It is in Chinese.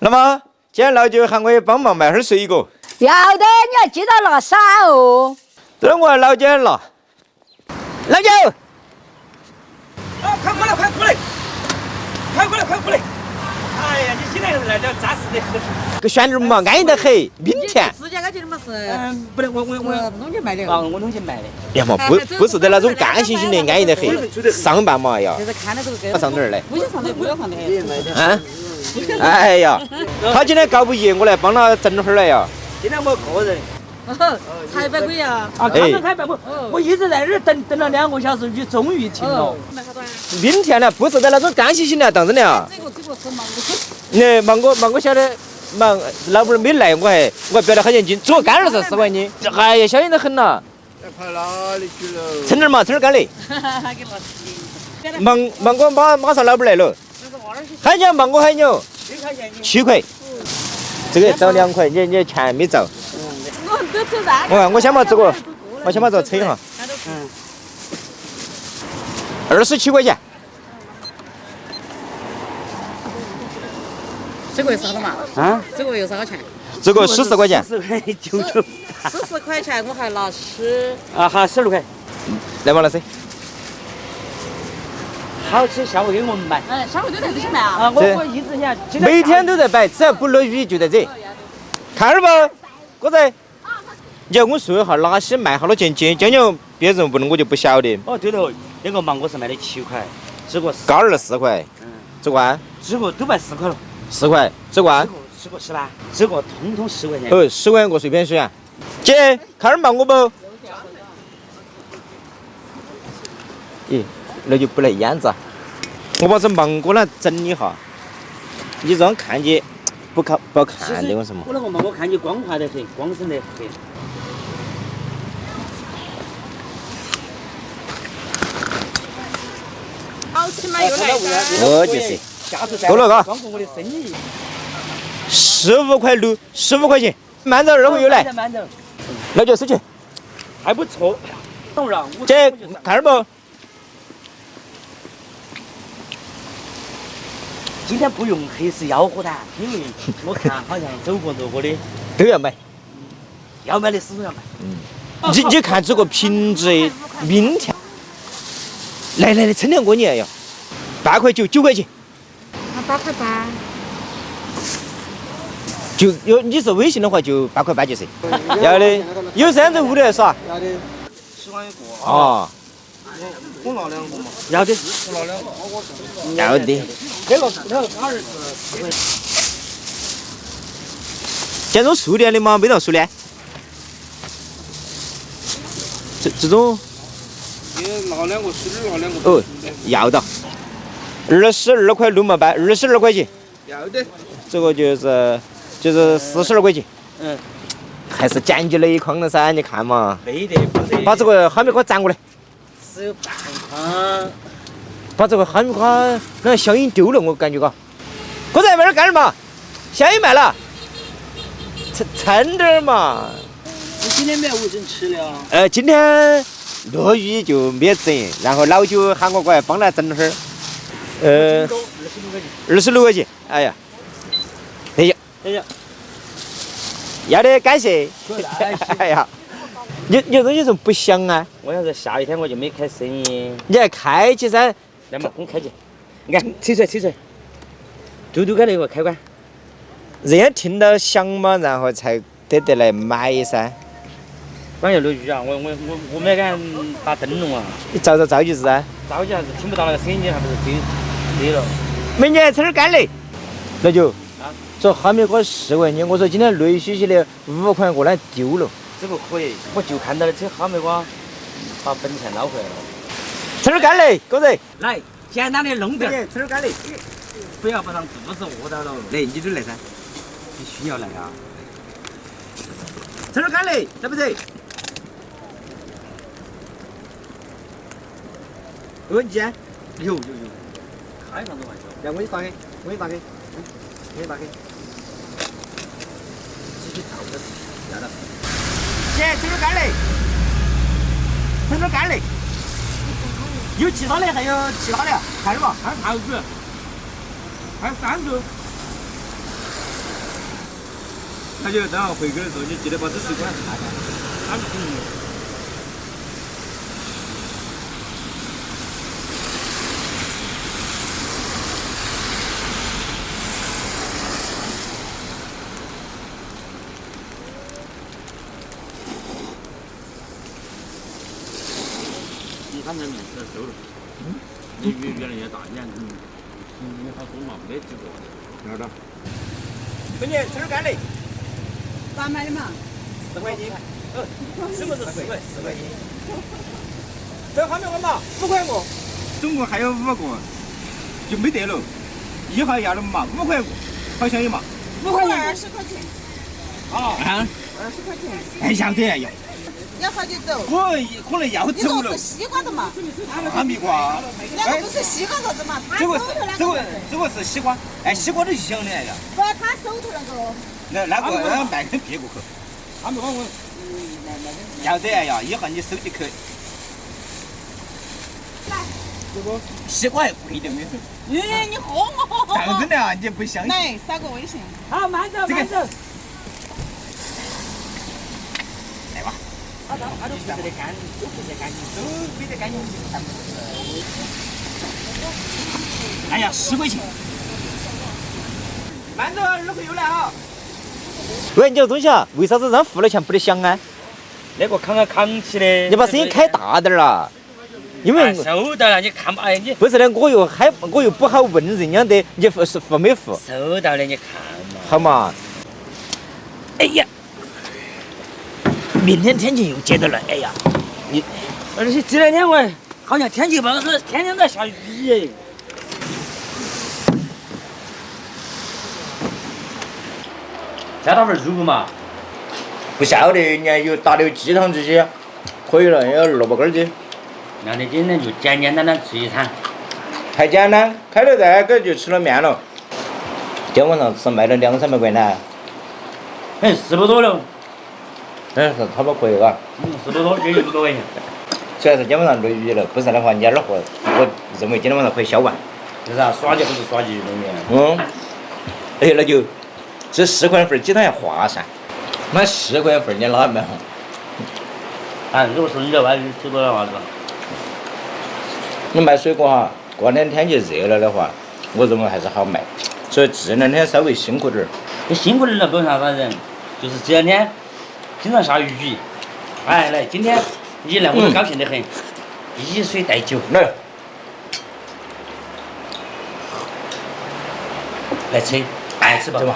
那么今天老九喊我也帮忙卖点水果。要得，你要记得拿伞哦。等我老九拿。老九，啊，快过来，快过来，快过来，快过来！哎呀，你今天来了扎实的很。个选点嘛，安逸得很。明天。自家感觉的嘛是，不能，我弄去卖的。啊，我弄去卖的。呀嘛，不是得那种干性的，安逸得很。上班嘛要。就是看的这个上哪儿来？不想上的，不要上的。啊？哎呀，他今天搞不赢，我来帮他整会儿来呀。今天我个人。才百鬼呀！啊，刚刚开办我一直在这儿等了2个小时，就终于停了。明天呢，不是得那种干性的，当真的啊。这个是芒果。你芒果晓得，老板没来，我还标得好现金，做干儿是4块钱，哎呀，小心得很呐。跑哪里去了？称点嘛，称点干的。芒果马上老板来了。海椒芒果海牛7块，这个找2块，你钱没找。我看我先把这个，称一下。27块钱。这个有啥子嘛？啊？这个有啥个钱？这个14块钱。14块99。40块钱我还拿10。啊，好，12块。来嘛，老师。好吃，下午给我们买。下午都在这些卖啊。啊，我一直想。每天都在摆，只要不落雨就在这。看儿不，哥仔。你要跟我说一下哪些卖好多钱，讲别人不能我就不晓得。哦，对了，那个芒果是卖的7块，这个高二4块，这罐这个都卖4块了。4块，这罐这个是吧？这个通通10块钱。哦，10块一个碎片水啊。姐，看点芒果不？咦，那就不来烟子啊。我把这芒果呢整一下，你这样看见不好看的我什么？我那个芒果看起光滑得很，光鲜得很。好吃嘛又来我就是够了嘎。光顾我的生意。15块钱，慢走2会又来。慢走。老九收去。还不错。姐，看点不？今天不用黑市吆喝他，因为我看好像走过路过的都要买。要买的始终要买。你看这个品质，明天。来，称2个你要8块9，9块钱。8块8。就你是微信的话就8块8就是。要的，有3在屋里来耍。要的，10块一个。啊。我拿2个嘛。要的。我拿2个。要的。那个他儿是4块。像这种素连的吗？没到素连。这种。你拿2个素的，拿2个。哦，要的。22块6毛8，22块钱。要的。这个就是42块钱。还是捡起了一筐了噻，你看嘛。没得不得。把这个哈密瓜粘过来。只有半筐。把这个哈密瓜那香烟丢了，我感觉嘎。哥仔卖点干儿嘛？香烟卖了。称点儿嘛。你今天没有卫生吃了。今天落雨就没整，然后老九喊我过来帮他整会儿。26块钱。哎呀。哎呀。要的，感谢。哎呀，你这东西怎么不香啊？我要是下雨天我就没开生意。你还开起噻？来嘛，我开起。你看，吹出来。嘟嘟开那个开关。人家听到响嘛，然后才得来买噻。刚要落雨啊，我没敢打灯笼啊。你照就是噻。着急还是听不到那个声音，还不是对了。美女，吃点干的。老九。说哈密瓜10块钱，我说今天内虚起的5块过来丢了。这个可以，我就看到了这哈密瓜，把本钱捞回来了。吃点干的，哥仔。来，简单的弄点。吃点干的。不要把让肚子饿到了。来，你都来噻。必须要来啊！吃点干的，对不对？有问题啊？有。开啥子玩笑？来，我给你打开。自己套的，要的。姐，吃点干的。有其他的，还有其他的，看着嘛。还有2个，还有3个。他就等下回去的时候，你记得把这10块拿下。他们你看这面吃瘦了，你比原来要大，你看你好多嘛，没几个。要的。闺女，吃点干的。咋买的嘛4块斤。是不是4块钱？这还没完嘛？5块5。总共还有5个，就没得了。1号要了嘛，5块5，好像有嘛。5块20块钱，啊。 20块钱，哎，要得要。要快就走。我可能要你走了这个是。西瓜的嘛？哈密瓜。那个不是西瓜子的嘛？他这个手头那个。这个是西瓜，哎，西瓜都香的哎呀。不，他手头那个。那个卖给别个去。他们帮我。要得哎呀，以后你手机去。西瓜还贵点没？咦，你喝我？当真的啊，你不相信？来，扫个微信。好，慢走，这个慢走。来吧。好的，好的，不得干，都不得干净，都背得干净，全部哎呀，10块钱。慢走，2块又来哈。喂，你这个东西啊，为啥子让付了钱不得响啊？那个扛起的。你把声音开大点儿啦。因为收到了，你看嘛，哎，你不是的，我又不好问人家的，你是付没付？收到了，你看嘛。好嘛。哎呀，明天天气又接到了，哎呀，而且这2天我好像天气不好是天天在下雨耶。再打份肉嘛。不晓得，人家有打的鸡汤这些，可以了，要萝卜干儿的，那你今天就简简单单吃一餐。太简单，开了蛋给就吃了面了。今天晚上吃卖了200-300块呢。哎，4百多了。是差不多可以嘎。4百多，也就100块钱。主要是今天晚上落雨了，不然的话你二货，我认为今天晚上可以销完。就是啊，耍就不是耍几东西。哎，那就这10块份鸡汤还划算。那10块份你哪买好？啊，如果是你在外头吃多的话是吧？你卖水果哈，过2天天气热了的话，我认为还是好卖。所以这2天稍微辛苦点儿。你辛苦点了，不用啥反正，就是这2天经常下雨。哎，来，今天你来，我都高兴得很，以水代酒。来吃，爱吃吧。走吧。